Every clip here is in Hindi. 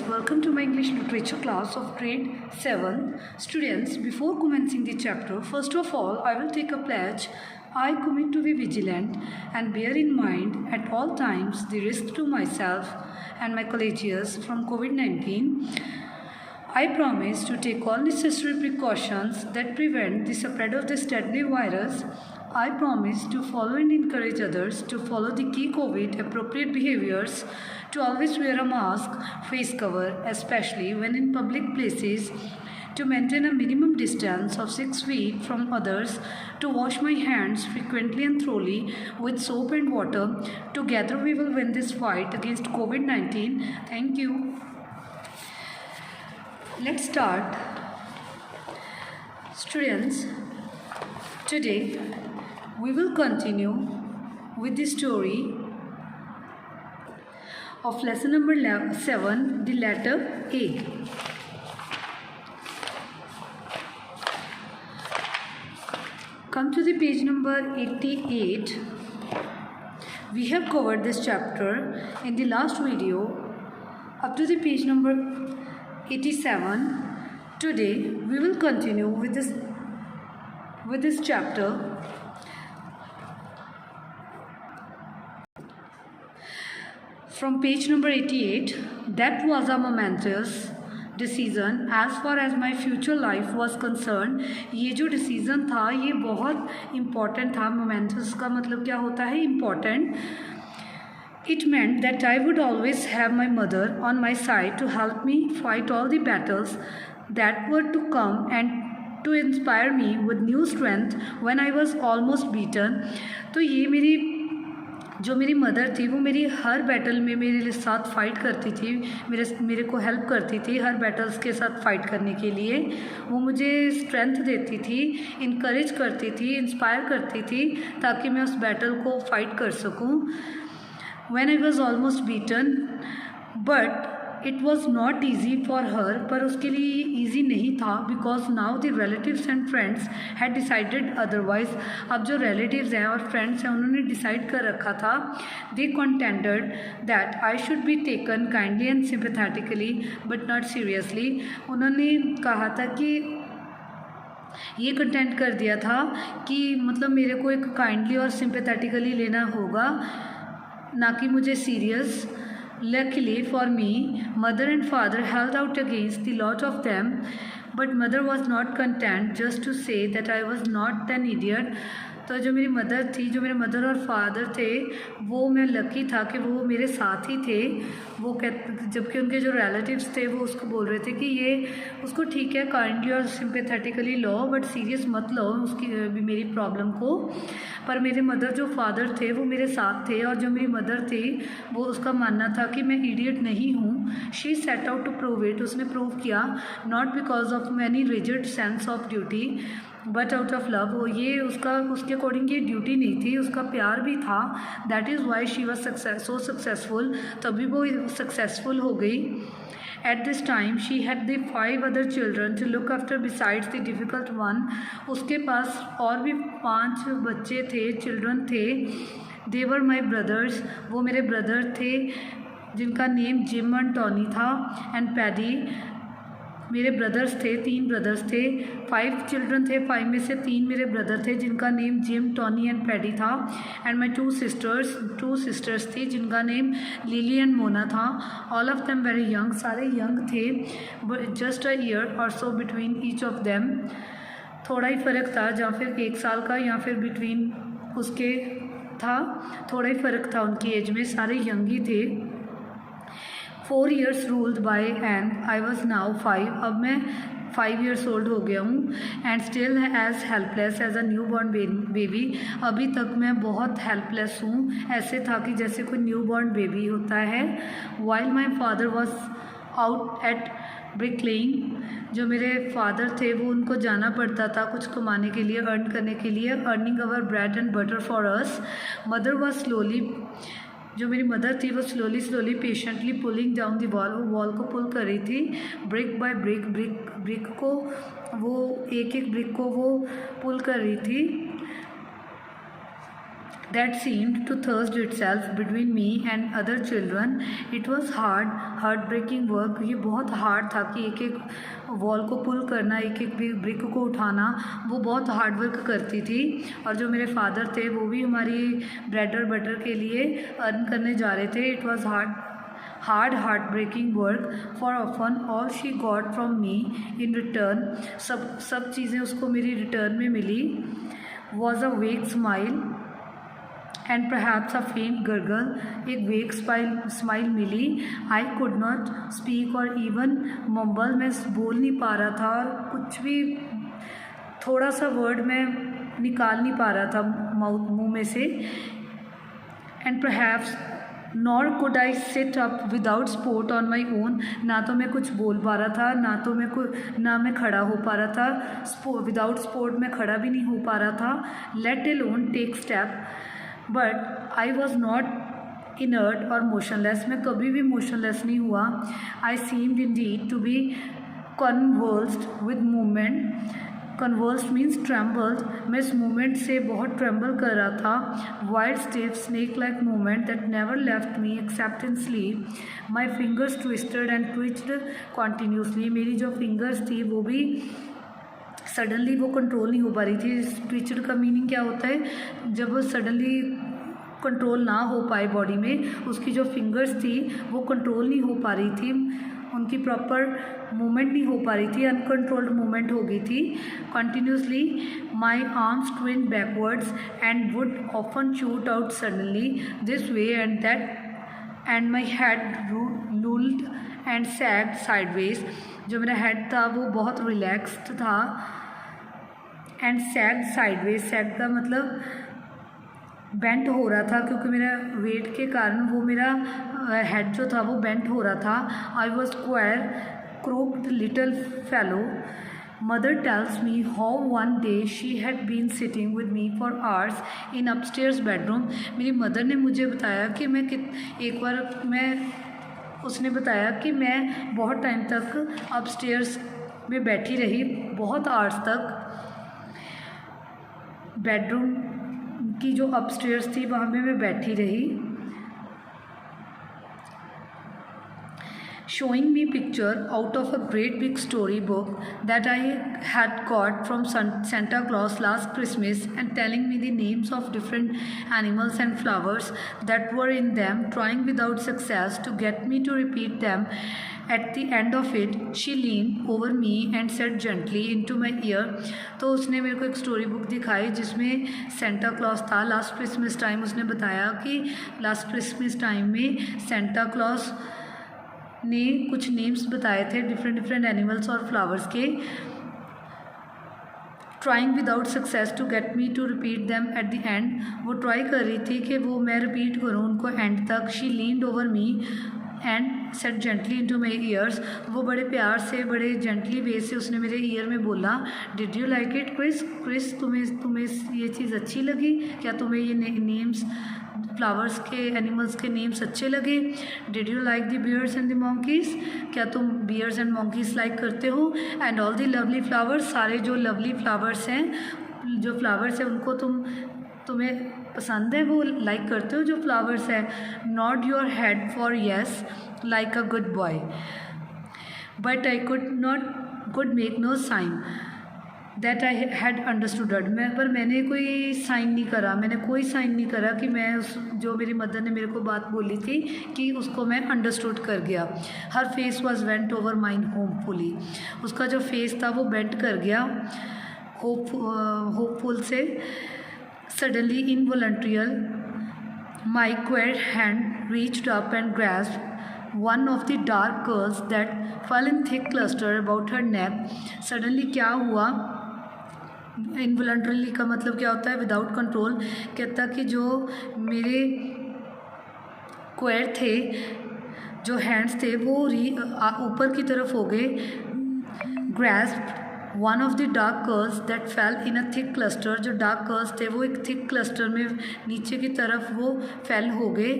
welcome to my English literature class of grade 7. Students, before commencing the chapter, first of all, I will take a pledge. I commit to be vigilant and bear in mind at all times the risk to myself and my colleagues from COVID-19. I promise to take all necessary precautions that prevent the spread of this deadly virus. I promise to follow and encourage others to follow the key COVID appropriate behaviors, to always wear a mask, face cover, especially when in public places, to maintain a minimum distance of 6 feet from others, to wash my hands frequently and thoroughly with soap and water. Together we will win this fight against COVID-19. Thank you. Let's start. Students, today we will continue with the story of lesson number 7, the letter A. Come to the page number 88. We have covered this chapter in the last video up to the page number 87. Today we will continue with this chapter. From page number 88, that was a momentous decision as far as my future life was concerned. ये जो decision था ये बहुत important था. Momentous का मतलब क्या होता है? Important. It meant that I would always have my mother on my side to help me fight all the battles that were to come and to inspire me with new strength when I was almost beaten. तो ये मेरी मदर थी वो मेरी हर बैटल में मेरे साथ फ़ाइट करती थी, मेरे को हेल्प करती थी हर बैटल्स के साथ फ़ाइट करने के लिए. वो मुझे स्ट्रेंथ देती थी, इनकरेज करती थी, इंस्पायर करती थी ताकि मैं उस बैटल को फ़ाइट कर सकूं. When I was almost beaten, but it was not easy for her. पर उसके लिए easy नहीं था because now the relatives and friends had decided otherwise. अब जो relatives हैं और friends हैं उन्होंने decide कर रखा था. They contended that I should be taken kindly and sympathetically but not seriously. उन्होंने कहा था कि ये कंटेंट कर दिया था कि मतलब मेरे को एक काइंडली और सिंपैथेटिकली लेना होगा, ना कि मुझे serious. Luckily for me, mother and father held out against the lot of them, but mother was not content just to say that I was not an idiot. तो जो मेरी मदर थी, जो मेरे मदर और फादर थे, वो मैं लकी था कि वो मेरे साथ ही थे. वो जबकि उनके जो रिलेटिव्स थे वो उसको बोल रहे थे कि ये उसको ठीक है काइंडली और सिंपैथेटिकली लो बट सीरियस मत लो उसकी भी मेरी प्रॉब्लम को. पर मेरे मदर जो फादर थे वो मेरे साथ थे और जो मेरी मदर थी वो उसका मानना था कि मैं इडियट नहीं हूँ. She set out to prove it. उसने प्रूव किया not because of many rigid sense of duty but out of love. ये उसके अकॉर्डिंग ये ड्यूटी नहीं थी, उसका प्यार भी था. That is why she was so successful. तभी वो सक्सेसफुल हो गई. At this time she had the 5 other children to look after besides the difficult one. उसके पास और भी 5 बच्चे थे, चिल्ड्रन थे. They were my brothers. वो मेरे ब्रदर थे जिनका नेम जिम एंड टॉनी था. And paddy. मेरे ब्रदर्स थे, 3 ब्रदर्स थे. 5 चिल्ड्रन थे, 5 में से 3 मेरे ब्रदर थे जिनका name Jim, Tony and Paddy था. एंड माई 2 सिस्टर्स थी जिनका नेम लिली एंड मोना था. All of them very young. सारे यंग थे. Just a year or so between each of them. थोड़ा ही फ़र्क था, या फिर 1 साल का या फिर बिटवीन उसके था. थोड़ा ही फ़र्क था उनकी एज में. सारे यंग ही थे. 4 years ruled by and I was now 5. अब मैं 5 years old हो गया हूँ. And still as helpless as a new born baby. अभी तक मैं बहुत हेल्पलेस हूँ. ऐसे था कि जैसे कोई न्यू बॉर्न बेबी होता है. While my father was out at bricklaying. जो मेरे फादर थे वो उनको जाना पड़ता था कुछ कमाने के लिए, अर्न करने के लिए. Earning our bread and butter for us. Mother was slowly. जो मेरी मदर थी वो slowly patiently pulling down the wall. वो वॉल को पुल कर रही थी. ब्रिक बाय ब्रिक को वो एक ब्रिक को वो पुल कर रही थी. that seemed to thrust itself between me and other children. It was hard, heartbreaking work. ये बहुत हार्ड था कि एक एक वॉल को पुल करना, एक एक ब्रिक को उठाना, वो बहुत हार्ड वर्क करती थी। और जो मेरे फादर थे वो भी हमारी ब्रेड और बटर के लिए अर्न करने जा रहे थे। It was heartbreaking work, for often all she got from me in return, सब चीज़ें उसको मेरी रिटर्न में मिली, was a vague smile and perhaps a faint gurgle, एक वेग स्माइल मिली। I could not speak or even mumble, मैं बोल नहीं पा रहा था और कुछ भी थोड़ा सा वर्ड मैं निकाल नहीं पा रहा था मुँह में से। And perhaps nor could I sit up without support on my own, ना तो मैं कुछ बोल पा रहा था, ना मैं खड़ा हो पा रहा था। विदाउट सपोर्ट मैं खड़ा भी नहीं हो पा रहा था, let alone take step. But I was not inert और मोशनलेस, मैं कभी भी मोशनलेस नहीं हुआ। I seemed indeed to be convulsed with movement. Convulsed means trembled, मैं इस मूवमेंट से बहुत ट्रेम्बल कर रहा था। Wild stiff snake like movement that never left me except in sleep. My fingers twisted and twitched continuously, मेरी जो फिंगर्स थी वो भी सडनली वो कंट्रोल नहीं हो पा रही थी। ट्विच्ड का मीनिंग क्या होता है, जब वो सडनली कंट्रोल ना हो पाए बॉडी में, उसकी जो फिंगर्स थी वो कंट्रोल नहीं हो पा रही थी, उनकी प्रॉपर मूवमेंट नहीं हो पा रही थी, अनकंट्रोल्ड मूवमेंट हो गई थी continuously. My arms twined backwards and would often shoot out suddenly this way and that, and my head lolled and sag sideways, जो मेरा हेड था वो बहुत रिलैक्स्ड था। एंड सैग साइडवेज, सैग का मतलब बेंट हो रहा था, क्योंकि मेरा वेट के कारण वो मेरा हेड जो था वो बेंट हो रहा था। I was queer crooked little fellow. Mother tells me how one day she had been sitting with me for hours in upstairs bedroom. मेरी मदर ने मुझे बताया कि एक बार उसने बताया कि मैं बहुत टाइम तक अपस्टेयर्स में बैठी रही, बहुत आवर्स तक। बेडरूम की जो अपस्टेयर्स थी वहाँ में मैं बैठी रही। Showing me picture out of a great big story book that I had got from Santa Claus last Christmas, and telling me the names of different animals and flowers that were in them, trying without success to get me to repeat them. At the end of it, she leaned over me and said gently into my ear. तो उसने मेरे को एक स्टोरी बुक दिखाई जिसमें सेंटा क्लॉज था। लास्ट क्रिसमस टाइम उसने बताया कि लास्ट क्रिसमस टाइम में सेंटा क्लॉज ने कुछ नेम्स बताए थे डिफरेंट एनिमल्स और फ्लावर्स के। Trying without success to get me to repeat them at the end, वो ट्राई कर रही थी कि वो मैं रिपीट करूँ उनको एंड तक। She leaned over me and set gently into my years, वो बड़े प्यार से बड़े जेंटली वे से उसने मेरे ईयर में बोला, did you like it Chris, तुम्हें ये चीज़ अच्छी लगी क्या? तुम्हें ये नेम्स फ्लावर्स के एनिमल्स के नेम्स अच्छे लगे? Did you like the bears and the monkeys, क्या तुम बियर्स एंड मंकीज़ लाइक करते हो? And all the lovely flowers, सारे जो लवली फ्लावर्स हैं, जो फ्लावर्स हैं उनको तुम्हें पसंद है, वो लाइक करते हो जो फ्लावर्स है? Nod your head for yes like a good boy, but I could make no sign that I had understood. मैंने कोई साइन नहीं करा कि मैं जो मेरी मदर ने मेरे को बात बोली थी कि उसको मैं अंडरस्टूड कर गया। Her face was went over mind hopefully, उसका जो फेस था वो बेंट कर गया होपफुल से। Suddenly involuntarily my queer hand reached up and grasped one of the dark curls that fell in thick cluster about her neck. Suddenly क्या हुआ, इनवॉलंटरीली का मतलब क्या होता है? Without control. कहता कि जो मेरे क्वेयर थे, जो हैंड्स थे वो ऊपर की तरफ हो गए। Grasped one of the dark curls that fell in a thick cluster, जो डार्क कर्ल्स थे वो एक थिक क्लस्टर में नीचे की तरफ वो फेल हो गए।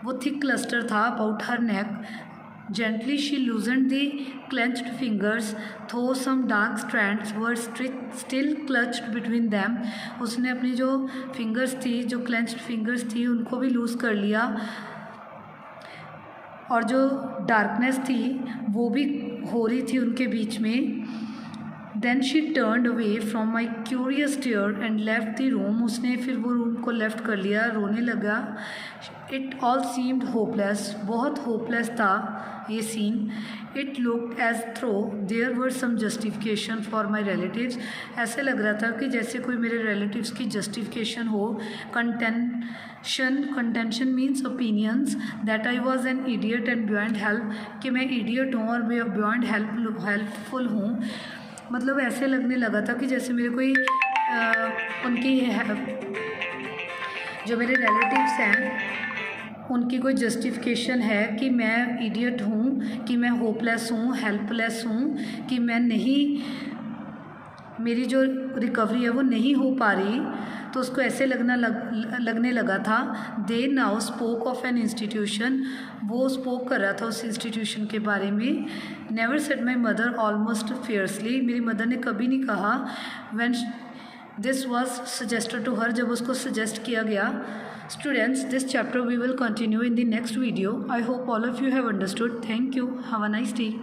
वो थिक क्लस्टर था about her neck, Gently she loosened the clenched fingers, though some dark strands were still clutched between them. उसने अपनी जो फिंगर्स थी, जो क्लेंच्ड फिंगर्स थी, उनको भी लूज़ कर लिया और जो डार्कनेस थी वो भी हो रही थी उनके बीच में. Then she turned away from my curious stare and left the room. उसने फिर वो रूम को लेफ्ट कर लिया, रोने लगा. It all seemed hopeless. बहुत hopeless था ये scene. It looked as though there were some justification for my relatives. ऐसे लग रहा था कि जैसे कोई मेरे relatives की justification हो. Contention means opinions that I was an idiot and beyond help, कि मैं idiot हूँ और beyond helpful हूँ. मतलब ऐसे लगने लगा था कि जैसे मेरे कोई उनकी जो मेरे रिलेटिव्स हैं उनकी कोई जस्टिफिकेशन है कि मैं इडियट हूँ, कि मैं होपलेस हूँ, हेल्पलेस हूँ, कि मैं नहीं, मेरी जो रिकवरी है वो नहीं हो पा रही. तो उसको ऐसे लगने लगा था. They now spoke of an institution. वो स्पोक कर रहा था उस इंस्टीट्यूशन के बारे में. Never said my mother almost fiercely. मेरी मदर ने कभी नहीं कहा. When this was suggested to her, जब उसको सजेस्ट किया गया. Students, this chapter we will continue in the next video. I hope all of you have understood. Thank you. Have a nice day.